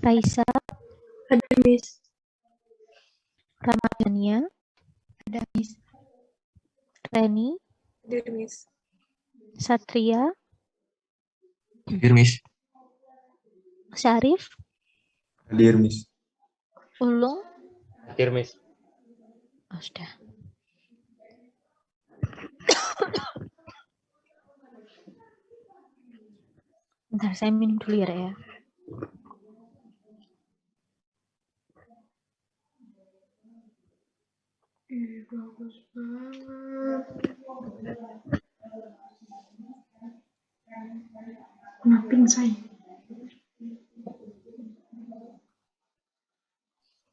Raisa, Ada, Miss. Ramadhania, Ada, Miss. Reni, Hadir, Miss. Satria, Hadir, Miss. Syarif, Hadir, Miss. Ulung. Hadir, Miss. Oh, sudah. Bentar, saya minum dulu ya. Bagus banget. Maafin saya.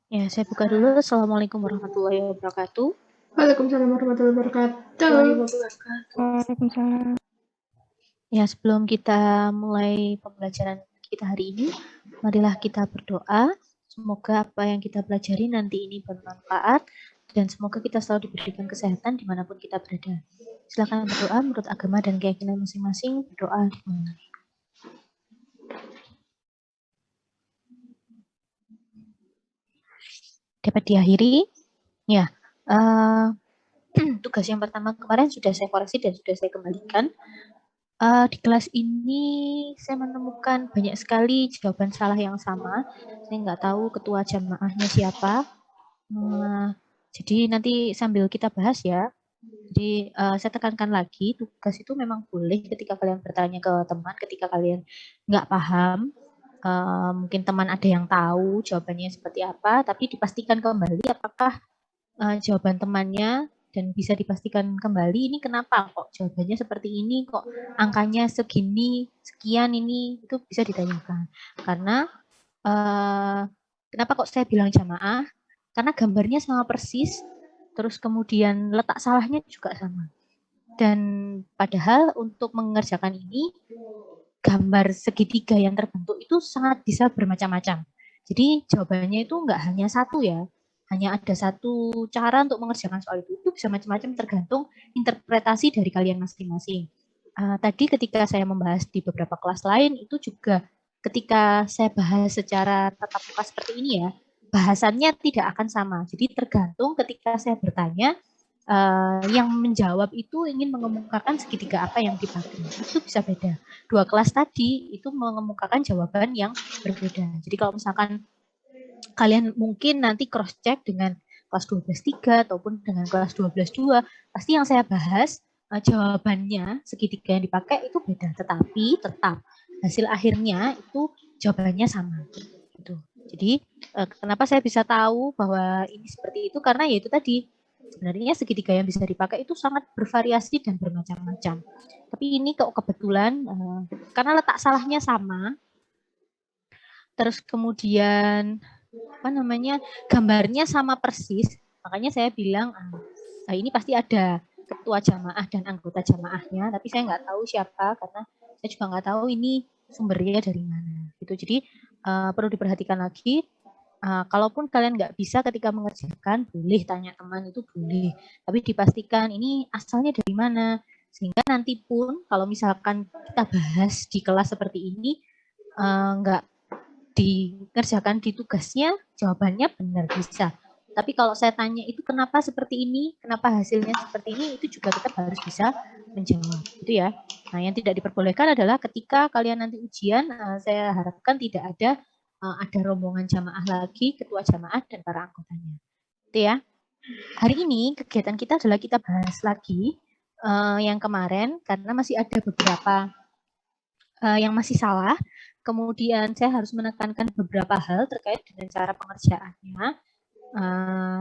Ya, saya buka dulu. Assalamualaikum warahmatullahi wabarakatuh. Waalaikumsalam warahmatullahi wabarakatuh. Waalaikumsalam. Ya, sebelum kita mulai pembelajaran kita hari ini, marilah kita berdoa. Semoga apa yang kita pelajari nanti ini bermanfaat dan semoga kita selalu diberikan kesehatan dimanapun kita berada. Silakan berdoa menurut agama dan keyakinan masing-masing. Berdoa dimulai. Dapat diakhiri? Ya. Tugas yang pertama kemarin sudah saya koreksi dan sudah saya kembalikan. Di kelas ini saya menemukan banyak sekali jawaban salah yang sama. Saya nggak tahu ketua jamaahnya siapa. Jadi nanti sambil kita bahas ya. Jadi saya tekankan lagi, tugas itu memang boleh ketika kalian bertanya ke teman, ketika kalian nggak paham. Mungkin teman ada yang tahu jawabannya seperti apa, tapi dipastikan kembali apakah jawaban temannya dan bisa dipastikan kembali ini kenapa kok jawabannya seperti ini, kok angkanya segini, sekian ini, itu bisa ditanyakan. Karena kenapa kok saya bilang jamaah? Karena gambarnya sama persis, terus kemudian letak salahnya juga sama. Dan padahal untuk mengerjakan ini, gambar segitiga yang terbentuk itu sangat bisa bermacam-macam. Jadi jawabannya itu enggak hanya satu ya, hanya ada satu cara untuk mengerjakan soal itu bisa macam-macam tergantung interpretasi dari kalian masing-masing. Tadi ketika saya membahas di beberapa kelas lain itu juga ketika saya bahas secara tatap muka seperti ini ya, bahasannya tidak akan sama. Jadi tergantung ketika saya bertanya, yang menjawab itu ingin mengemukakan segitiga apa yang dipakai. Itu bisa beda. Dua kelas tadi itu mengemukakan jawaban yang berbeda. Jadi kalau misalkan kalian mungkin nanti cross check dengan kelas 12.3 ataupun dengan kelas 12.2, pasti yang saya bahas jawabannya segitiga yang dipakai itu beda, tetapi tetap hasil akhirnya itu jawabannya sama. Gitu. Jadi kenapa saya bisa tahu bahwa ini seperti itu karena ya itu tadi sebenarnya segitiga yang bisa dipakai itu sangat bervariasi dan bermacam-macam. Tapi ini kok kebetulan karena letak salahnya sama, terus kemudian gambarnya sama persis, makanya saya bilang ini pasti ada ketua jamaah dan anggota jamaahnya, tapi saya nggak tahu siapa karena saya juga nggak tahu ini sumbernya dari mana gitu. Jadi perlu diperhatikan lagi, kalaupun kalian nggak bisa ketika mengerjakan, boleh tanya teman, itu boleh, tapi dipastikan ini asalnya dari mana, sehingga nanti pun kalau misalkan kita bahas di kelas seperti ini nggak dikerjakan di tugasnya, jawabannya benar bisa. Tapi kalau saya tanya itu kenapa seperti ini, kenapa hasilnya seperti ini, itu juga tetap harus bisa menjawab, gitu ya. Nah, yang tidak diperbolehkan adalah ketika kalian nanti ujian, saya harapkan tidak ada rombongan jamaah lagi, ketua jamaah dan para anggotanya, gitu ya. Hari ini kegiatan kita adalah kita bahas lagi yang kemarin karena masih ada beberapa yang masih salah. Kemudian saya harus menekankan beberapa hal terkait dengan cara pengerjaannya.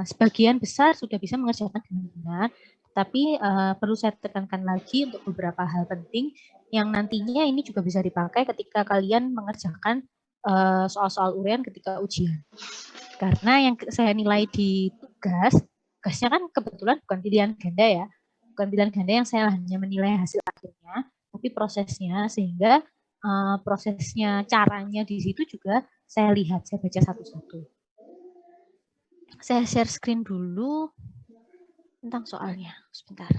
Sebagian besar sudah bisa mengerjakan dengan benar, tapi perlu saya tekankan lagi untuk beberapa hal penting yang nantinya ini juga bisa dipakai ketika kalian mengerjakan soal-soal uraian ketika ujian. Karena yang saya nilai di tugasnya kan kebetulan bukan pilihan ganda ya, bukan pilihan ganda yang saya hanya menilai hasil akhirnya, tapi prosesnya, sehingga prosesnya, caranya di situ juga saya lihat, saya baca satu-satu. Saya share screen dulu tentang soalnya, sebentar.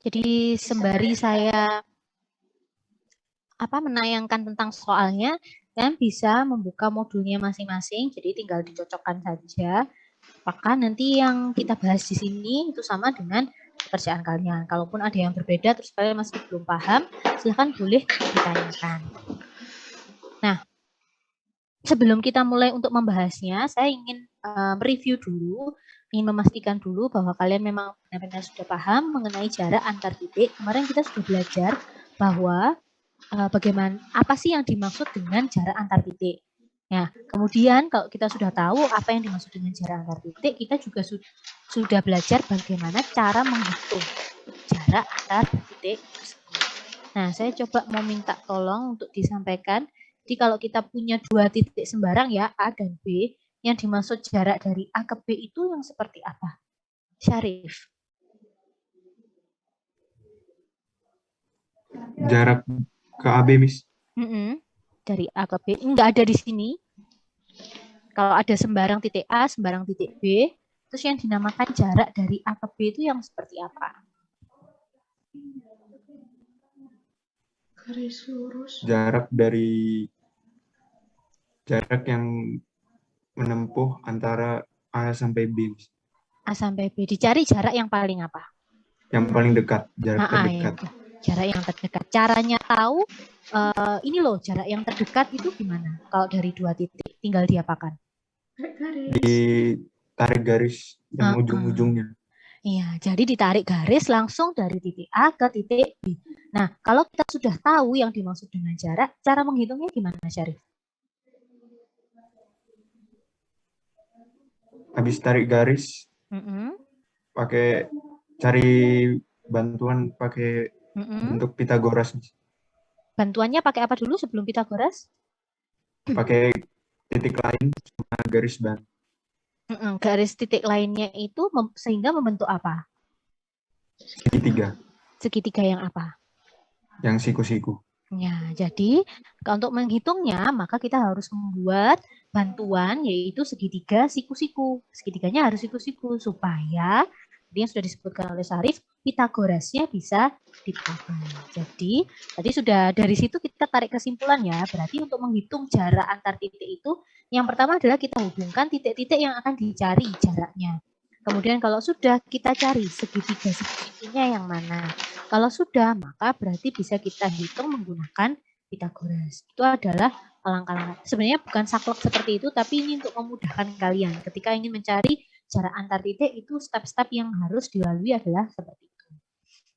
Jadi sembari saya menayangkan tentang soalnya, kalian bisa membuka modulnya masing-masing. Jadi tinggal dicocokkan saja. Apakah nanti yang kita bahas di sini itu sama dengan pekerjaan kalian. Kalaupun ada yang berbeda, terus kalian masih belum paham, silahkan boleh ditanyakan. Nah, sebelum kita mulai untuk membahasnya, saya ingin mereview dulu, ingin memastikan dulu bahwa kalian memang benar-benar sudah paham mengenai jarak antar titik. Kemarin kita sudah belajar bahwa bagaimana apa sih yang dimaksud dengan jarak antar titik. Nah, kemudian kalau kita sudah tahu apa yang dimaksud dengan jarak antar titik, kita juga sudah belajar bagaimana cara menghitung jarak antar titik tersebut. Nah, saya coba mau minta tolong untuk disampaikan. Jadi kalau kita punya dua titik sembarang ya, A dan B, yang dimaksud jarak dari A ke B itu yang seperti apa? Syarif. Jarak ke AB, Miss. Dari A ke B, enggak ada di sini. Kalau ada sembarang titik A, sembarang titik B, terus yang dinamakan jarak dari A ke B itu yang seperti apa? Garis lurus. Jarak yang menempuh antara A sampai B, Miss. A sampai B. Dicari jarak yang paling apa? Yang paling dekat, jarak terdekat. Jarak yang terdekat. Caranya tahu, ini loh jarak yang terdekat itu gimana? Kalau dari dua titik, tinggal diapakan? Ditarik garis yang ujung-ujungnya. Iya, jadi ditarik garis langsung dari titik A ke titik B. Nah, kalau kita sudah tahu yang dimaksud dengan jarak, cara menghitungnya gimana, Syarif? Habis tarik garis, pakai cari bantuan pakai bentuk Pitagoras. Bantuannya pakai apa dulu sebelum Pitagoras? Pakai titik lain sama garis ban. Garis titik lainnya itu sehingga membentuk apa? Segitiga. Segitiga yang apa? Yang siku-siku. Ya, jadi untuk menghitungnya maka kita harus membuat bantuan yaitu segitiga siku-siku. Segitiganya harus siku-siku supaya yang sudah disebutkan oleh Syarif, Pitagorasnya bisa dipakai. Jadi tadi sudah dari situ kita tarik kesimpulan ya. Berarti untuk menghitung jarak antar titik itu, yang pertama adalah kita hubungkan titik-titik yang akan dicari jaraknya. Kemudian kalau sudah kita cari segitiga siku-sikunya yang mana. Kalau sudah, maka berarti bisa kita hitung menggunakan Pitagoras. Itu adalah langkah-langkah. Sebenarnya bukan saklek seperti itu, tapi ini untuk memudahkan kalian. Ketika ingin mencari jarak antar titik, itu step-step yang harus dilalui adalah seperti itu.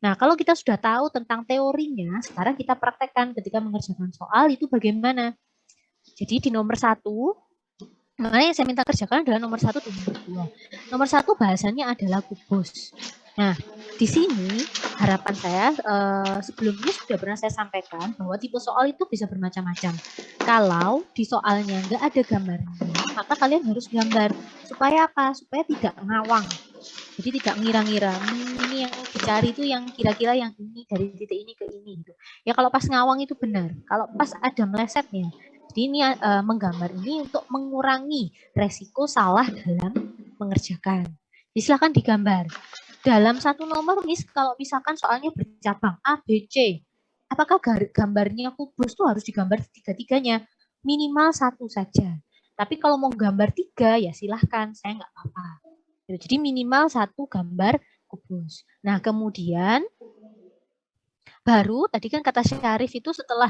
Nah, kalau kita sudah tahu tentang teorinya, sekarang kita praktekkan ketika mengerjakan soal itu bagaimana. Jadi di nomor 1, makanya yang saya minta kerjakan adalah nomor 1 dan nomor 2. Nomor 1 bahasannya adalah kubus. Nah, di sini harapan saya sebelumnya sudah pernah saya sampaikan bahwa tipe soal itu bisa bermacam-macam. Kalau di soalnya nggak ada gambarnya, maka kalian harus gambar. Supaya apa? Supaya tidak ngawang. Jadi tidak ngira-ngira, ini yang dicari itu yang kira-kira yang ini, dari titik ini ke ini. Gitu. Ya kalau pas ngawang itu benar. Kalau pas ada melesetnya, jadi ini menggambar ini untuk mengurangi resiko salah dalam mengerjakan. Jadi silakan digambar. Dalam satu nomor, kalau misalkan soalnya bercabang A, B, C, apakah gambarnya kubus itu harus digambar tiga-tiganya? Minimal satu saja. Tapi kalau mau gambar 3, ya silahkan, saya nggak apa-apa. Jadi minimal 1 gambar kubus. Nah, kemudian baru, tadi kan kata Syarif itu setelah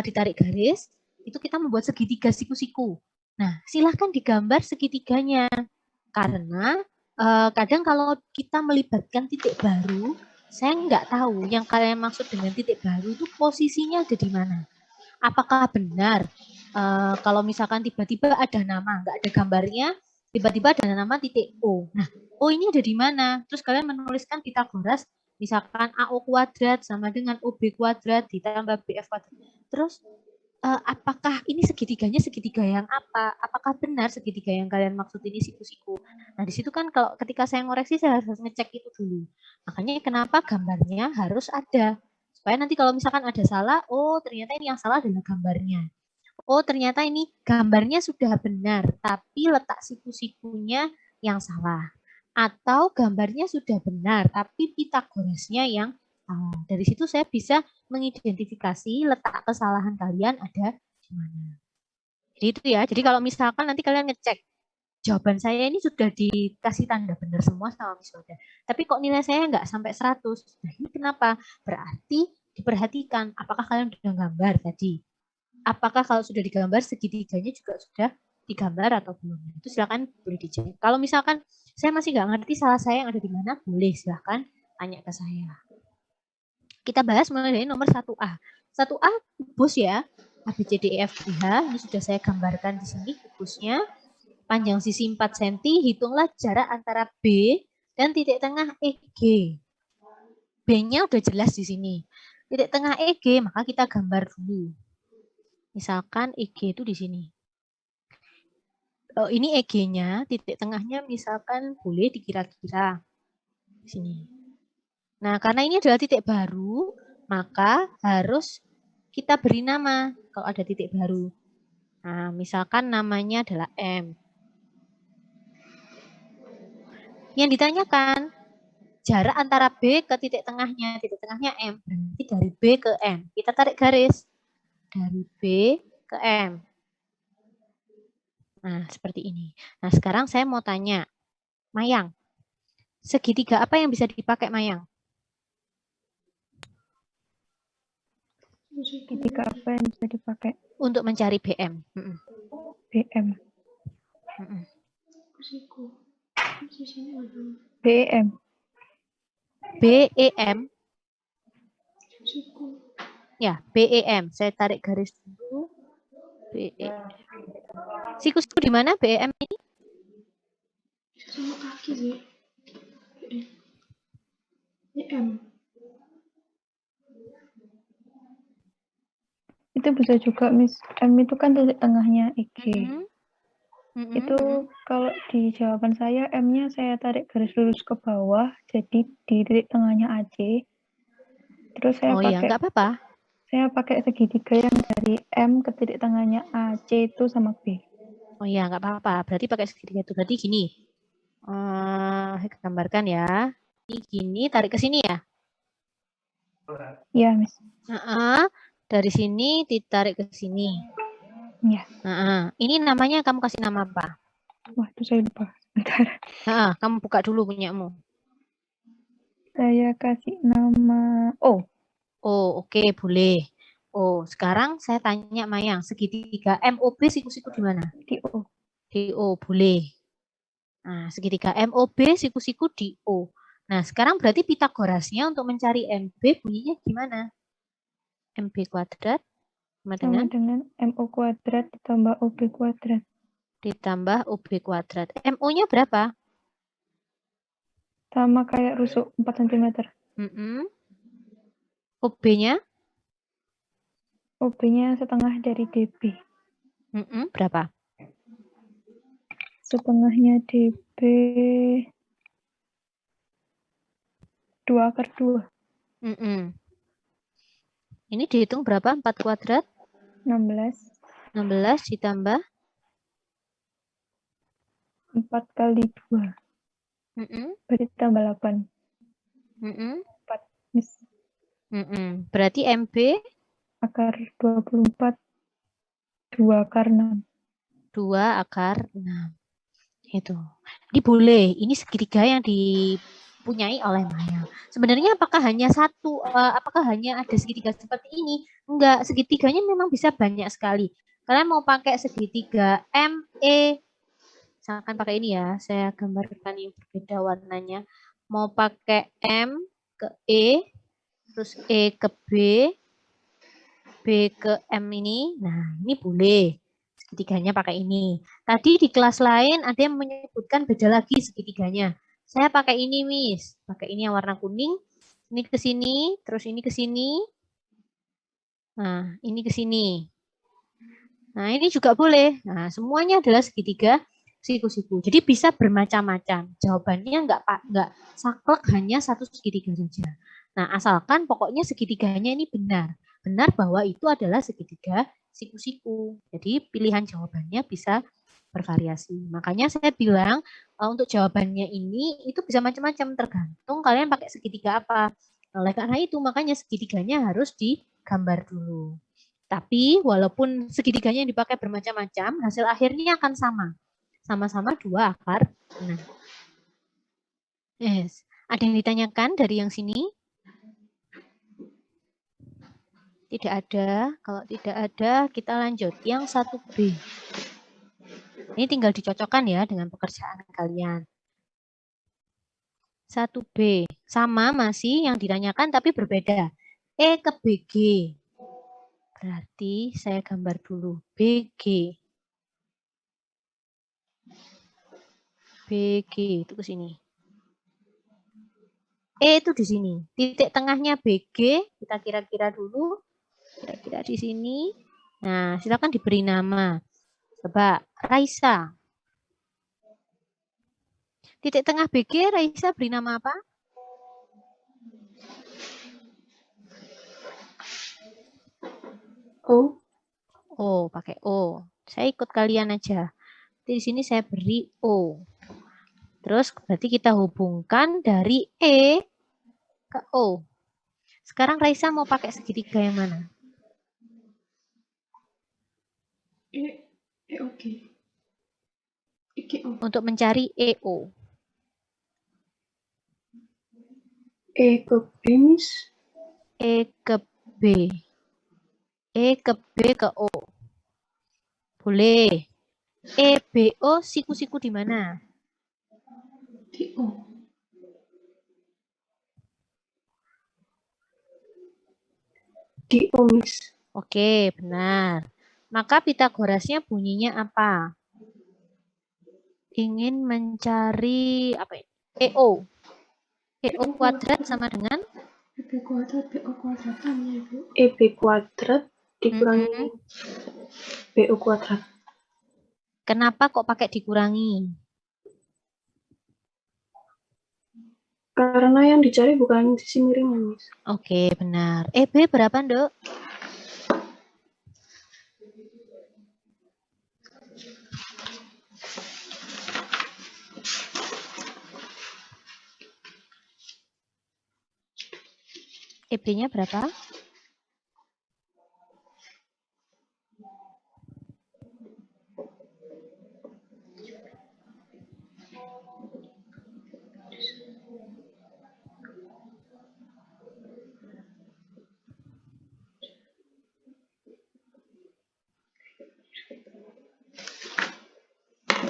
ditarik garis, itu kita membuat segitiga siku-siku. Nah, silahkan digambar segitiganya. Karena kadang kalau kita melibatkan titik baru, saya nggak tahu yang kalian maksud dengan titik baru itu posisinya ada di mana. Apakah benar kalau misalkan tiba-tiba ada nama, nggak ada gambarnya, tiba-tiba ada nama titik O. Nah, O ini ada di mana? Terus kalian menuliskan Pitagoras, misalkan AO kuadrat sama dengan OB kuadrat ditambah BF kuadrat. Terus apakah ini segitiganya segitiga yang apa? Apakah benar segitiga yang kalian maksud ini siku-siku? Nah, di situ kan kalau ketika saya ngoreksi, saya harus ngecek itu dulu. Makanya kenapa gambarnya harus ada. Supaya nanti kalau misalkan ada salah, oh ternyata ini yang salah adalah gambarnya. oh ternyata ini gambarnya sudah benar, tapi letak siku-sikunya yang salah. Atau gambarnya sudah benar, tapi Pitagorasnya yang salah. Dari situ saya bisa mengidentifikasi letak kesalahan kalian ada di mana. Jadi itu ya, jadi kalau misalkan nanti kalian ngecek, jawaban saya ini sudah dikasih tanda benar semua sama Miss Wada. Tapi kok nilai saya nggak sampai 100? Nah ini kenapa? Berarti diperhatikan, apakah kalian sudah gambar tadi? Apakah kalau sudah digambar segitiganya juga sudah digambar atau belum? Itu silakan boleh dicek. Kalau misalkan saya masih nggak ngerti salah saya yang ada di mana, boleh silakan tanya ke saya. Kita bahas mulai dari nomor 1A. 1A kubus ya, A, B, C, D, E, F, G, H. Ini sudah saya gambarkan di sini kubusnya. Panjang sisi 4 cm, hitunglah jarak antara B dan titik tengah EG. B-nya udah jelas di sini. Titik tengah EG, maka kita gambar dulu. Misalkan EG itu di sini. Oh, ini EG-nya, titik tengahnya misalkan boleh dikira-kira di sini. Nah, karena ini adalah titik baru, maka harus kita beri nama kalau ada titik baru. Nah, misalkan namanya adalah M. Yang ditanyakan, jarak antara B ke titik tengahnya M. Berarti dari B ke M. Kita tarik garis. Dari B ke M. Nah, seperti ini. Nah, sekarang saya mau tanya, Mayang, segitiga apa yang bisa dipakai, Mayang? Segitiga apa yang bisa dipakai? Untuk mencari BM. BM. Siku. Sisinya ada. BM. BEM. Siku. Ya, BEM. Saya tarik garis dulu. BEM. Siku-siku di mana BEM ini? Sama kaki sih. M. Itu bisa juga, Miss. M itu kan titik tengahnya EG. Itu kalau di jawaban saya, M-nya saya tarik garis lurus ke bawah, jadi di titik tengahnya AC. Terus saya iya, nggak apa-apa. Saya pakai segitiga yang dari M ke titik tengahnya AC itu sama B. Oh iya, nggak apa-apa. Berarti pakai segitiga itu. Berarti gini. Gambarkan ya. Ini gini, tarik ke sini ya? Iya, Miss. Dari sini ditarik ke sini. Iya. Ini namanya kamu kasih nama apa? Wah, itu saya lupa. Bentar. Kamu buka dulu punyamu. Saya kasih nama O. Oh, oke, boleh. Oh, sekarang saya tanya Mayang, segitiga MOB siku-siku di mana? Di O. Di O, boleh. Nah, segitiga MOB siku-siku di O. Nah, sekarang berarti Pitagorasnya untuk mencari MB bunyinya gimana? MB kuadrat Sama dengan MO kuadrat ditambah OB kuadrat. Ditambah OB kuadrat. MO-nya berapa? Sama kayak rusuk 4 cm. OB-nya? OB-nya setengah dari DB. Berapa? Setengahnya DB 2/2. Ini dihitung berapa? 4 kuadrat? 16. 16 ditambah? 4 kali 2. Berarti tambah 8. 4, Miss. Berarti MB? Akar 24. 2 akar 6. 2 akar 6. Itu. Ini boleh. Ini segitiga yang dipunyai oleh Maya. Sebenarnya apakah hanya satu? Apakah hanya ada segitiga seperti ini? Enggak. Segitiganya memang bisa banyak sekali. Kalian mau pakai segitiga ME. Misalkan pakai ini ya. Saya gambarkan yang berbeda warnanya. Mau pakai M ke E. Terus E ke B. B ke M ini. Nah, ini boleh. Segitiganya pakai ini. Tadi di kelas lain ada yang menyebutkan beda lagi segitiganya. Saya pakai ini, Miss. Pakai ini yang warna kuning. Ini ke sini, terus ini ke sini. Nah, ini ke sini. Nah, ini juga boleh. Nah, semuanya adalah segitiga siku-siku. Jadi bisa bermacam-macam. Jawabannya enggak saklek hanya satu segitiga saja. Nah, asalkan pokoknya segitiganya ini benar. Benar bahwa itu adalah segitiga siku-siku. Jadi pilihan jawabannya bisa bervariasi. Makanya saya bilang untuk jawabannya ini itu bisa macam-macam tergantung kalian pakai segitiga apa. Oleh karena itu makanya segitiganya harus digambar dulu. Tapi walaupun segitiganya yang dipakai bermacam-macam, hasil akhirnya akan sama. Sama-sama 2 akar 6. Yes. Ada yang ditanyakan dari yang sini? Tidak ada. Kalau tidak ada, kita lanjut. Yang 1B. Ini tinggal dicocokkan ya dengan pekerjaan kalian. 1B. Sama masih yang ditanyakan tapi berbeda. E ke BG. Berarti saya gambar dulu. BG. BG itu ke sini. E itu di sini. Titik tengahnya BG. Kita kira-kira dulu. Kira-kira di sini. Nah, silakan diberi nama. Coba, Raisa. Titik tengah BG, Raisa beri nama apa? O. O, pakai O. Saya ikut kalian aja. Di sini saya beri O. Terus berarti kita hubungkan dari E ke O. Sekarang Raisa mau pakai segitiga yang mana? Oke. Iki O. Untuk mencari EO. E ke B, Miss. E ke B. E ke B ke O. Boleh. E, B, O, siku-siku di mana? Di O. Di O, Miss. Oke, benar. Maka Pitagorasnya bunyinya apa? Ingin mencari apa ini? EO. EO kuadrat sama dengan? EB kuadrat, BO kuadratannya, Bu. EB kuadrat dikurangi BO kuadrat. Kenapa kok pakai dikurangi? Karena yang dicari bukan sisi miringnya, Miss. Oke, benar. EB berapa, Nduk? EB-nya berapa?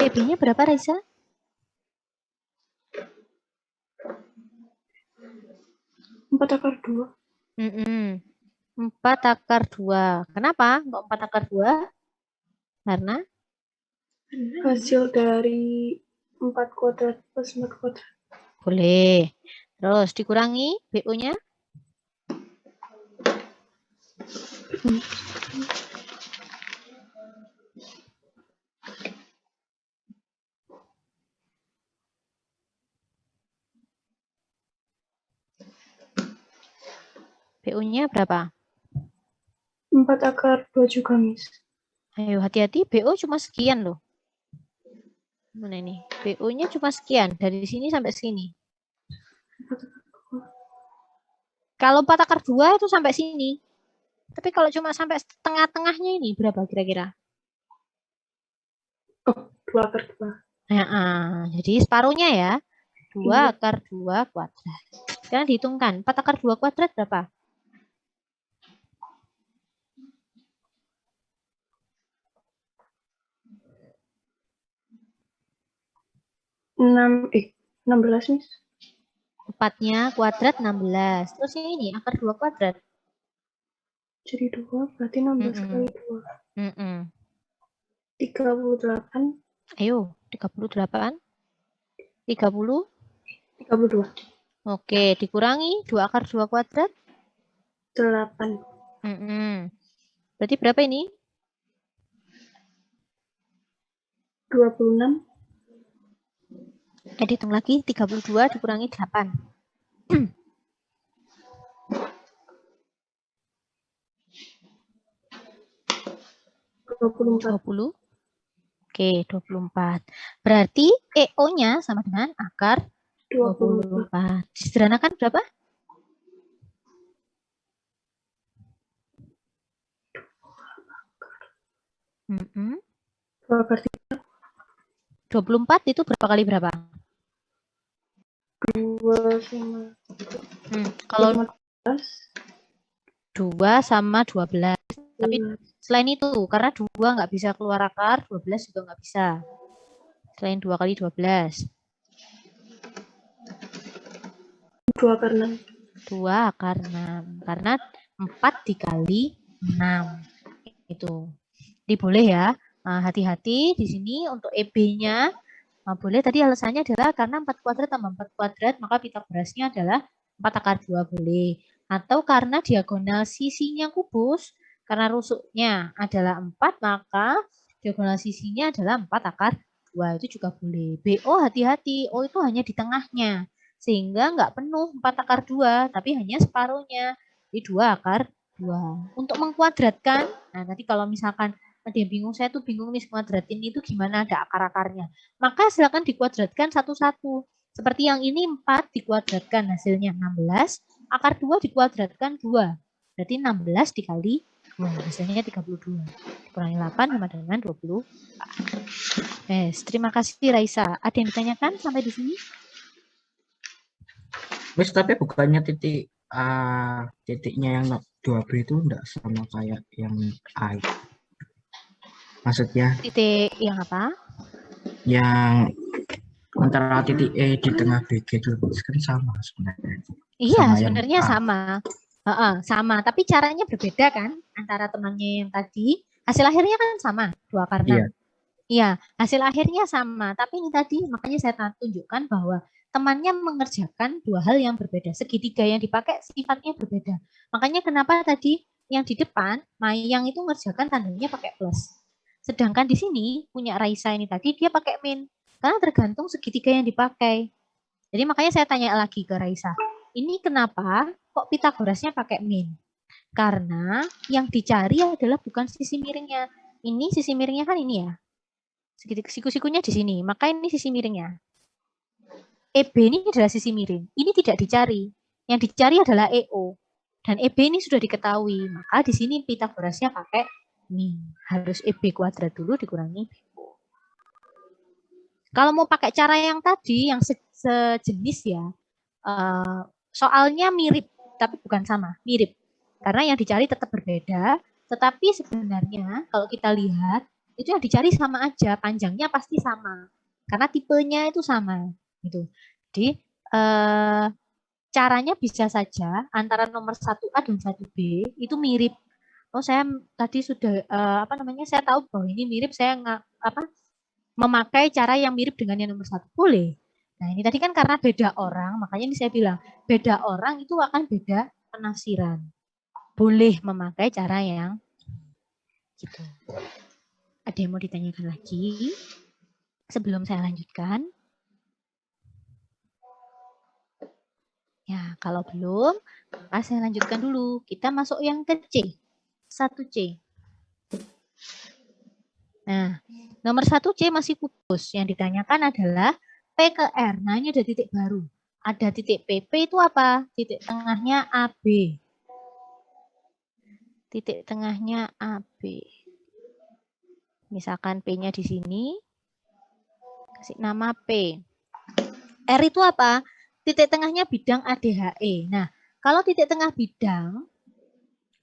EB-nya berapa, Raisa? 4/2. 4/2. Kenapa? Kok 4/2? Karena? Hasil dari 4 kuadrat plus 4 kuadrat. Boleh. Terus dikurangi BO-nya? BO-nya berapa? 4/2 juga, Miss. Ayo hati-hati, BO cuma sekian loh. Mana ini? BO-nya cuma sekian. Dari sini sampai sini. Kalau 4/2 itu sampai sini. Tapi kalau cuma sampai tengah-tengahnya ini berapa kira-kira? Oh, 2/2. Nah, jadi separuhnya ya. 2/2 kuadrat. Sekarang dihitungkan. 4/2 kuadrat berapa? 16, Miss. 4-nya kuadrat 16. Terus ini akar 2 kuadrat. Jadi 2 berarti 16 kali 2. 38. Ayo, 38. 30. 32. Oke, dikurangi 2/2 kuadrat. 8. Berarti berapa ini? 26. Dihitung lagi, 32 dikurangi 8. 24. 20. Oke, 24. Berarti EO-nya sama dengan akar 24. Disederhanakan berapa? Mm-mm. 24 itu berapa kali berapa? 2 sama Kalau 15. 2 sama 12. Tapi selain itu, karena 2 nggak bisa keluar akar, 12 juga nggak bisa. Selain 2 kali 12. 2 akar 6. 2 akar 6. Karena 4 dikali 6. Itu. Jadi boleh ya. Nah, hati-hati di sini untuk EB-nya. Nah, boleh tadi alasannya adalah karena 4 kuadrat tambah 4 kuadrat, maka Pitagorasnya adalah 4 akar 2 boleh. Atau karena diagonal sisinya kubus, karena rusuknya adalah 4, maka diagonal sisinya adalah 4 akar 2. Itu juga boleh. BO hati-hati, O itu hanya di tengahnya. Sehingga nggak penuh 4 akar 2, tapi hanya separuhnya. Jadi 2 akar 2. Untuk mengkuadratkan, nah nanti kalau misalkan ada yang bingung, saya tuh bingung nih kuadratin itu gimana ada akar-akarnya. Maka silakan dikuadratkan satu-satu. Seperti yang ini 4 dikuadratkan hasilnya 16, akar 2 dikuadratkan 2. Berarti 16 dikali 2, hasilnya 32. Dikurangi 8 sama dengan 20. Terima kasih Raisa. Ada yang ditanyakan sampai di sini? Miss, tapi bukannya titiknya yang 2B itu enggak sama kayak yang A. Maksudnya Titik yang apa? yang antara titik E di tengah BG itu kan sama sebenarnya. Iya, Sama sebenarnya yang A. sama. Sama, tapi caranya berbeda kan antara temannya yang tadi. Hasil akhirnya kan sama, 2 akar 6. Iya. Iya, hasil akhirnya sama. Tapi ini tadi makanya saya tunjukkan bahwa temannya mengerjakan 2 hal yang berbeda. Segitiga yang dipakai sifatnya berbeda. Makanya kenapa tadi yang di depan, Mayang itu mengerjakan tandanya pakai plus. Sedangkan di sini punya Raisa ini tadi dia pakai min. Karena tergantung segitiga yang dipakai. Jadi makanya saya tanya lagi ke Raisa. Ini kenapa kok Pitagorasnya pakai min? Karena yang dicari adalah bukan sisi miringnya. Ini sisi miringnya kan ini ya. Siku-sikunya di sini. Maka ini sisi miringnya. EB ini adalah sisi miring. Ini tidak dicari. Yang dicari adalah EO. Dan EB ini sudah diketahui. Maka di sini Pitagorasnya pakai min. Harus EB kuadrat dulu dikurangi BO. Kalau mau pakai cara yang tadi, yang sejenis ya, soalnya mirip, tapi bukan sama, mirip. Karena yang dicari tetap berbeda, tetapi sebenarnya kalau kita lihat, itu yang dicari sama aja, panjangnya pasti sama. Karena tipenya itu sama. Gitu. Jadi, caranya bisa saja antara nomor 1A dan 1B itu mirip. Oh, saya tadi sudah, saya tahu bahwa ini mirip, saya memakai cara yang mirip dengan yang nomor 1. Boleh. Nah, ini tadi kan karena beda orang, makanya ini saya bilang, beda orang itu akan beda penafsiran. Boleh memakai cara yang gitu. Ada yang mau ditanyakan lagi? Sebelum saya lanjutkan. Ya, kalau belum, maka saya lanjutkan dulu. Kita masuk yang ke C. 1C. Nah, nomor 1C masih kubus. Yang ditanyakan adalah P ke R. Nah, ini ada titik baru. Ada titik P. P itu apa? Titik tengahnya AB. Titik tengahnya AB. Misalkan P-nya di sini. Kasih nama P. R itu apa? Titik tengahnya bidang ADHE. Nah, kalau titik tengah bidang,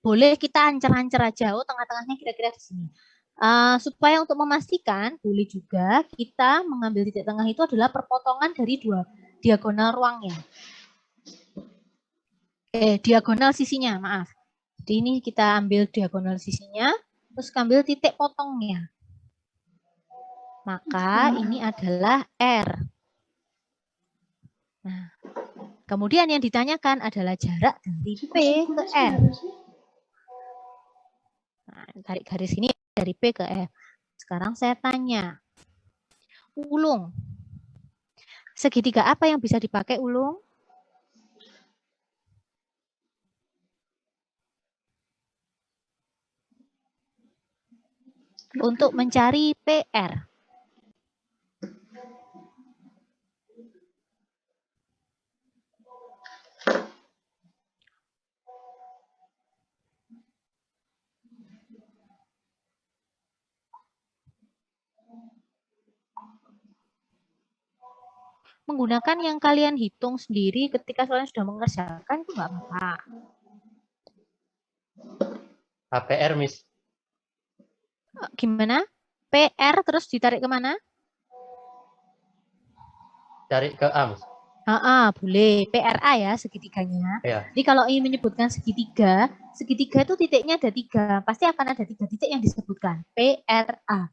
boleh kita ancer-ancer aja. Oh, tengah-tengahnya kira-kira di sini. Supaya untuk memastikan, boleh juga kita mengambil titik tengah itu adalah perpotongan dari 2 diagonal ruangnya. Diagonal sisinya, maaf. Jadi ini kita ambil diagonal sisinya, terus ambil titik potongnya. Maka ini adalah R. Nah, kemudian yang ditanyakan adalah jarak dari P ke R. Nah, tarik garis ini dari P ke R. Sekarang saya tanya, ulung. Segitiga apa yang bisa dipakai ulung? untuk mencari PR. Menggunakan yang kalian hitung sendiri ketika kalian sudah mengerjakan itu nggak apa-apa. APR, Miss. Gimana? PR terus ditarik kemana? Tarik ke A, Miss. Boleh. PRA ya segitiganya. Ya. Jadi kalau ingin menyebutkan segitiga, segitiga itu titiknya ada 3. Pasti akan ada 3 titik yang disebutkan. PRA.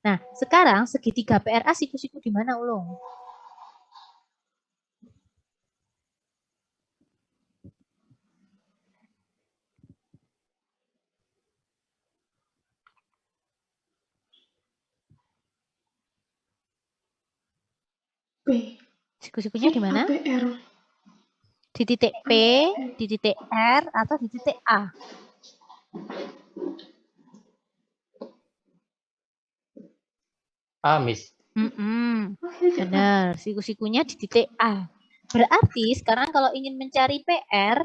Nah, sekarang segitiga PRA siku-siku di mana, Ulung? P. Siku-sikunya di mana? APR. Di titik P, di titik R, atau di titik A? A, Miss. Benar, siku-sikunya di titik A. Berarti sekarang kalau ingin mencari PR,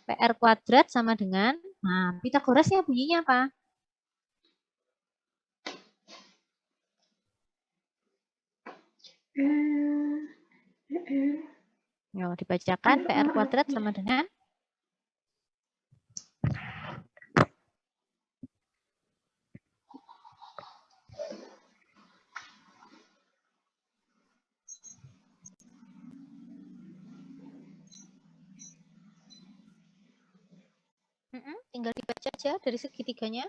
PR kuadrat sama dengan, nah Pitagorasnya bunyinya apa? Yo, dibacakan PR kuadrat sama dengan tinggal dibaca aja dari segitiganya.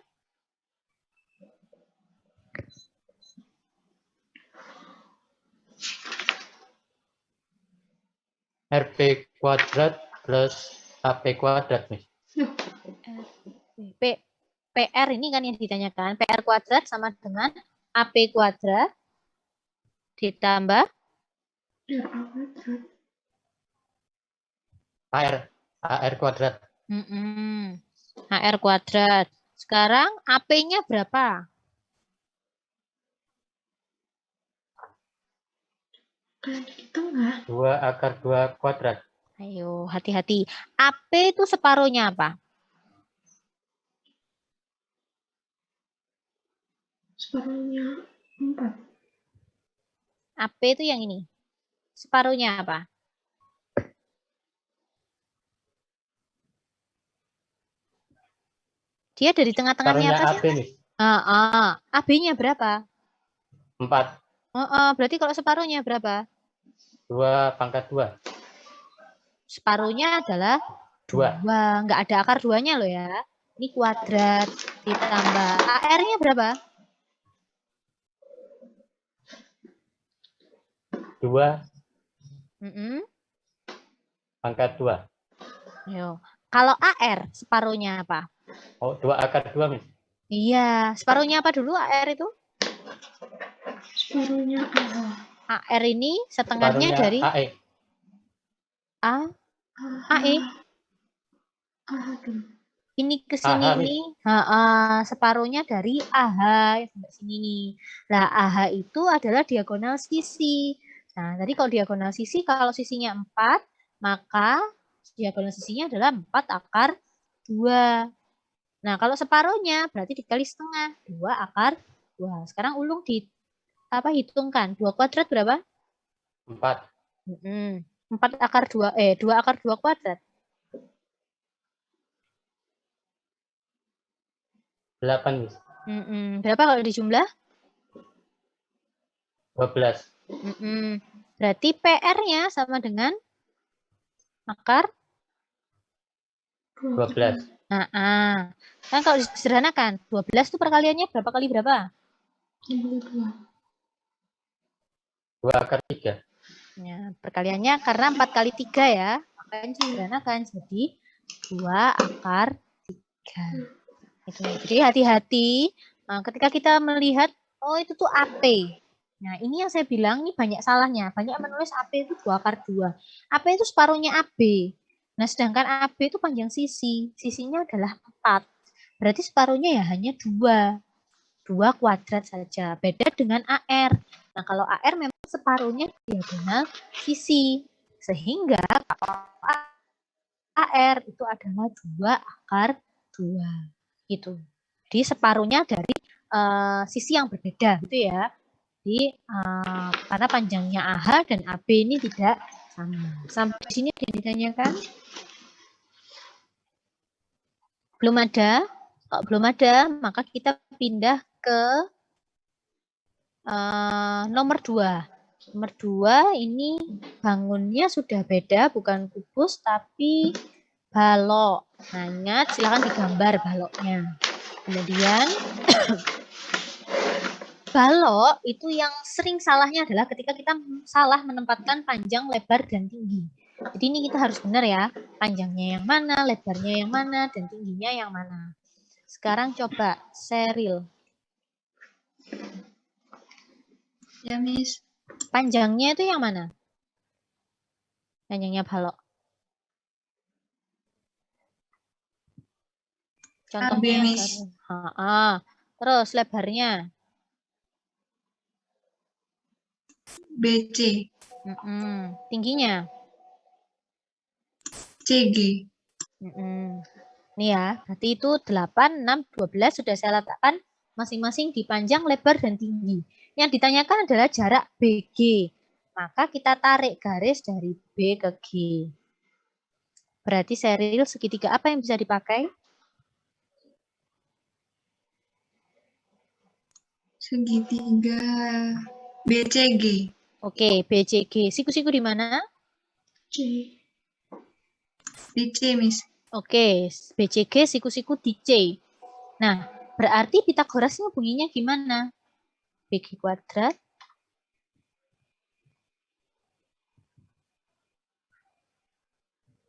RP kuadrat plus AP kuadrat, Miss. PR ini kan yang ditanyakan. PR kuadrat sama dengan AP kuadrat ditambah AR kuadrat. HR kuadrat. Sekarang AP-nya berapa? Di tengah. 2 akar 2 kuadrat. Ayo, hati-hati. AP itu separuhnya apa? Separuhnya 4. AP itu yang ini. Separuhnya apa? Dia dari tengah-tengahnya Separuhnya atas. AB, Miss. AB-nya berapa? 4. Berarti kalau separuhnya berapa? 2 pangkat 2. Separuhnya adalah 2. Nggak ada akar 2-nya loh ya. Ini kuadrat ditambah AR-nya berapa? 2 pangkat 2. Yo. Kalau AR separuhnya apa? Oh, 2 akar 2, Miss. Iya, separuhnya apa dulu AR itu? Separuhnya AR ini setengahnya Separuhnya dari AE. AE. Ini ke sini AH, ini separuhnya dari AH sampai sini nih. Nah, AH itu adalah diagonal sisi. Nah, tadi kalau diagonal sisi, kalau sisinya 4, maka diagonal sisinya adalah 4 akar 2. Nah, kalau separuhnya berarti dikali setengah, 2 akar 2. Sekarang Ulung hitungkan. 2 kuadrat berapa? 4. 4 akar 2, 2 akar 2 kuadrat. 8, Miss. Berapa kalau dijumlah? 12. Berarti PR-nya sama dengan akar 12. Kan kalau disederhanakan, 12 itu perkaliannya berapa kali berapa? 2 akar 3. Ya, perkaliannya karena 4 kali 3 ya. Makanya disederhanakan jadi 2 akar 3. Jadi hati-hati ketika kita melihat, oh itu tuh AP. Nah ini yang saya bilang, ini banyak salahnya. Banyak menulis AP itu 2 akar 2. AP itu separuhnya AB. Nah sedangkan AB itu panjang sisi. Sisinya adalah 4. Berarti separuhnya ya hanya 2. 2 kuadrat saja. Beda dengan AR. Nah, kalau AR memang separuhnya diagonal sisi. Sehingga kalau AR itu adalah 2 akar 2. Gitu. Jadi separuhnya dari sisi yang berbeda gitu ya. Jadi karena panjangnya AH dan AB ini tidak sama. Sampai di sini ditanyakan? Belum ada? Kalau belum ada, maka kita pindah ke nomor 2. Nomor 2 ini bangunnya sudah beda, bukan kubus tapi balok. Nah, ingat silakan digambar baloknya. Kemudian balok itu yang sering salahnya adalah ketika kita salah menempatkan panjang, lebar, dan tinggi. Jadi ini kita harus benar ya, panjangnya yang mana, lebarnya yang mana, dan tingginya yang mana. Sekarang coba Sheryl. Ya, Miss. Panjangnya itu yang mana? Panjangnya balok. Contohnya AB, Miss. Terus lebarnya? BC. Tingginya? CG. Ini ya, berarti itu 8, 6, 12 sudah saya letakkan masing-masing di panjang, lebar, dan tinggi. Yang ditanyakan adalah jarak BG. Maka kita tarik garis dari B ke G. Berarti Sheryl segitiga apa yang bisa dipakai? Segitiga BCG. Oke, BCG. Siku-siku di mana? C. Di C, Miss. Oke, BCG siku-siku di C. Nah, berarti Pitagorasnya bunyinya gimana? BG kuadrat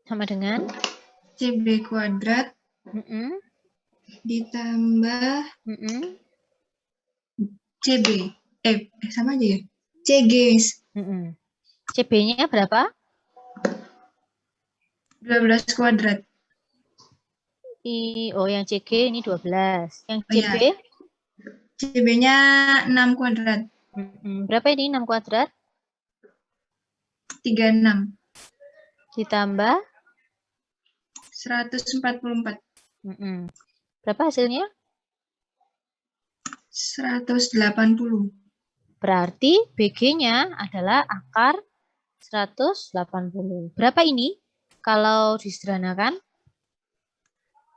sama dengan CB kuadrat ditambah CB. Sama aja ya? CG, Miss. CB-nya berapa? 12 kuadrat. Yang CG ini 12. Yang CB? Ya. CB-nya 6 kuadrat. Berapa ini 6 kuadrat? 36. Ditambah? 144. Berapa hasilnya? 180. Berarti BG-nya adalah akar 180. Berapa ini? Kalau disederhanakan?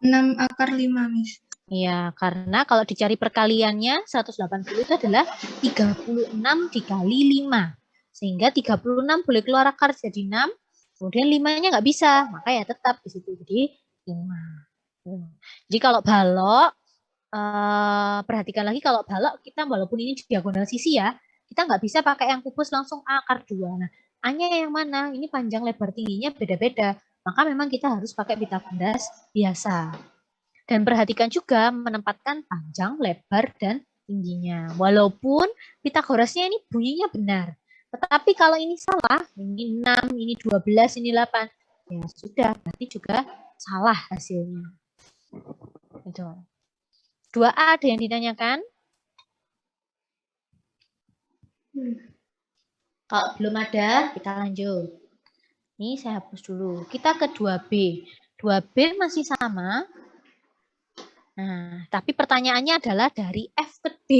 6 akar 5, Miss. Iya, karena kalau dicari perkaliannya 180 itu adalah 36 dikali 5. Sehingga 36 boleh keluar akar jadi 6, kemudian 5-nya nggak bisa, maka ya tetap di situ jadi 5. Jadi kalau balok, perhatikan lagi kalau balok kita walaupun ini diagonal sisi ya, kita nggak bisa pakai yang kubus langsung akar 2. Nah, A-nya yang mana? Ini panjang lebar tingginya beda-beda. Maka memang kita harus pakai Pitagoras biasa. Dan perhatikan juga menempatkan panjang, lebar, dan tingginya. Walaupun Pitagorasnya ini bunyinya benar. Tetapi kalau ini salah, ini 6, ini 12, ini 8. Ya sudah, berarti juga salah hasilnya. Itu. 2A ada yang ditanyakan? Kalau belum ada, kita lanjut. Ini saya hapus dulu. Kita ke 2B. 2B masih sama. Nah, tapi pertanyaannya adalah dari F ke D.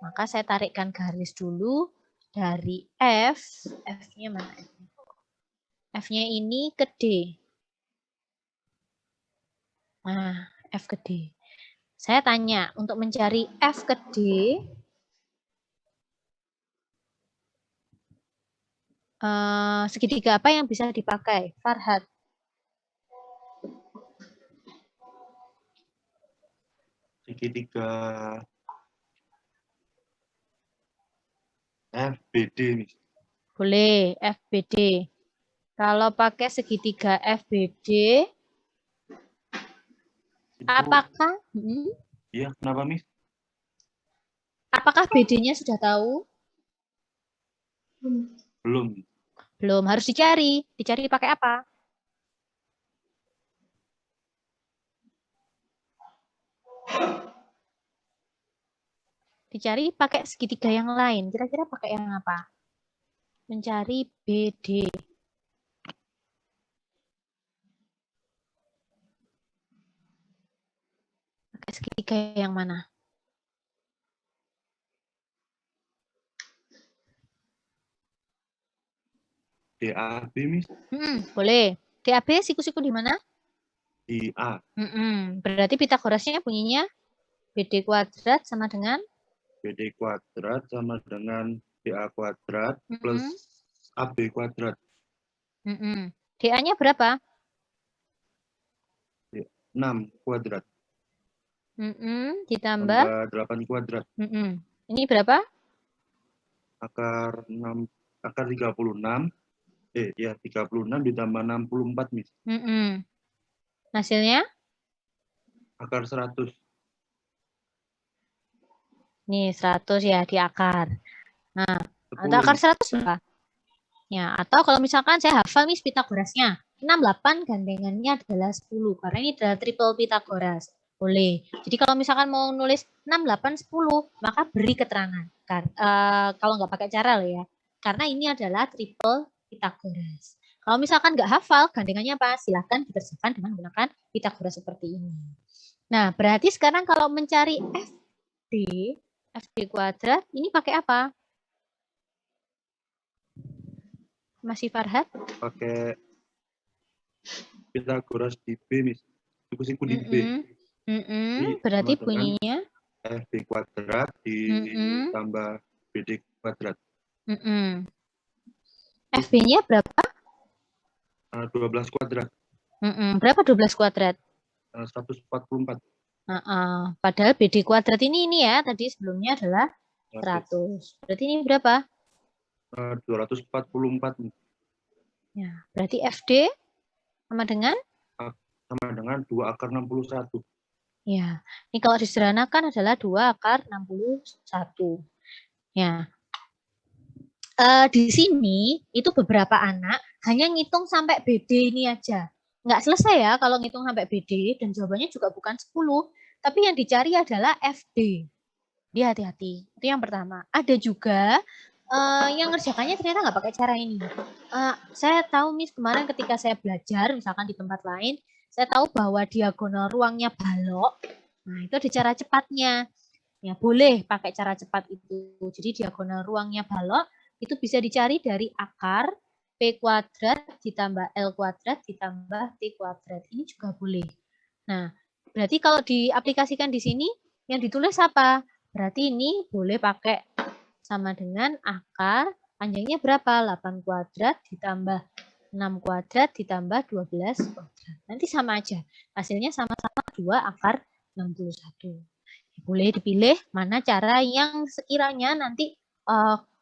Maka saya tarikkan garis dulu dari F. F-nya mana? F-nya ini ke D. Nah, F ke D. Saya tanya, untuk mencari F ke D, segitiga apa yang bisa dipakai? Farhad. Segitiga FBD. Boleh, FBD. Kalau pakai segitiga FBD, apakah? Iya, kenapa, Miss? Apakah BD-nya sudah tahu? Belum. Belum, harus dicari. Dicari pakai apa? Dicari pakai segitiga yang lain. Kira-kira pakai yang apa? Mencari BD. Pakai segitiga yang mana? DAB, Miss. Boleh. DAB siku-siku di mana? Di A. Berarti Pitagorasnya bunyinya BD kuadrat sama dengan? BD kuadrat sama dengan DA kuadrat plus AB kuadrat. DA-nya berapa? 6 kuadrat. Ditambah? 8 kuadrat. Ini berapa? Akar 36. 36 ditambah 64, Miss. Hasilnya? Akar 100. Nih, 100 ya di akar. Nah, 10. atau akar 100 berapa? Ya, atau kalau misalkan saya hafal Miss Pitagorasnya. 68 gandengannya adalah 10. Karena ini adalah triple Pitagoras. Boleh. Jadi kalau misalkan mau nulis 68, 10, maka beri keterangan. Kalau nggak pakai cara loh ya. Karena ini adalah triple Pitagoras. Kalau misalkan nggak hafal, gandengannya apa? Silahkan dikerjakan dengan menggunakan Pitagoras seperti ini. Nah, berarti sekarang kalau mencari FD kuadrat, ini pakai apa? Masih Farhat? Pakai Pitagoras di B, Miss. Siku-siku di B. Berarti bunyinya? FD kuadrat ditambah BD kuadrat. FB-nya berapa? 12 kuadrat. Berapa 12 kuadrat? 144. Padahal BD kuadrat ini ya, tadi sebelumnya adalah 100. Berarti ini berapa? 244. Ya, berarti FD sama dengan? Sama dengan 2 akar 61. Ya, ini kalau disederhanakan adalah 2 akar 61. Ya. Di sini itu beberapa anak hanya ngitung sampai BD ini aja. Nggak selesai ya kalau ngitung sampai BD, dan jawabannya juga bukan 10. Tapi yang dicari adalah FD. Dia hati-hati. Itu yang pertama. Ada juga yang ngerjakannya ternyata nggak pakai cara ini. Saya tahu Miss kemarin ketika saya belajar, misalkan di tempat lain, saya tahu bahwa diagonal ruangnya balok. Nah, itu ada cara cepatnya. Ya, boleh pakai cara cepat itu. Jadi diagonal ruangnya balok itu bisa dicari dari akar P kuadrat ditambah L kuadrat ditambah T kuadrat. Ini juga boleh. Nah, berarti kalau diaplikasikan di sini, yang ditulis apa? Berarti ini boleh pakai sama dengan akar, panjangnya berapa? 8 kuadrat ditambah 6 kuadrat ditambah 12 kuadrat. Nanti sama aja. Hasilnya sama-sama 2 akar 61. Boleh dipilih mana cara yang sekiranya nanti